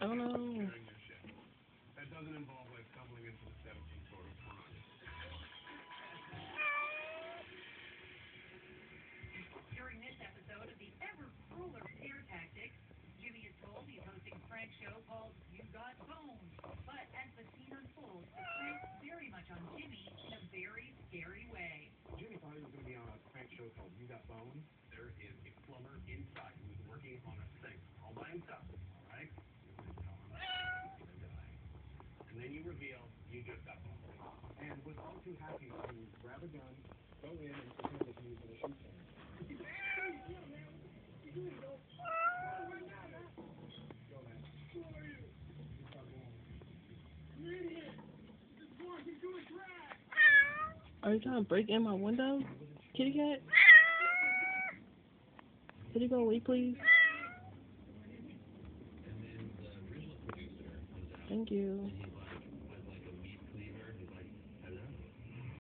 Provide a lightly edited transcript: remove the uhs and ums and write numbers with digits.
I don't know. during their shift. That doesn't involve like stumbling into the 17th floor of Piranha. During this episode of the ever crueler scare tactics, Jimmy is told he's hosting a prank show called You Got Boned. But as the scene unfolds, the prank's very much on Jimmy in a very scary way. Jimmy thought he was going to be on a prank show called You Got Boned. There is a plumber inside who is working on a sink all by himself. All right? You tell him he's gonna die. And then you reveal you just got boned. And was all too happy to grab a gun, go in, and pretend that he was going to shoot someone. Go, man. Who are you? You start going. I'm an idiot. Just walking through a track. Are you trying to break in my window? Kitty cat? Could you go away, please? And then the original producer comes out Thank you. and he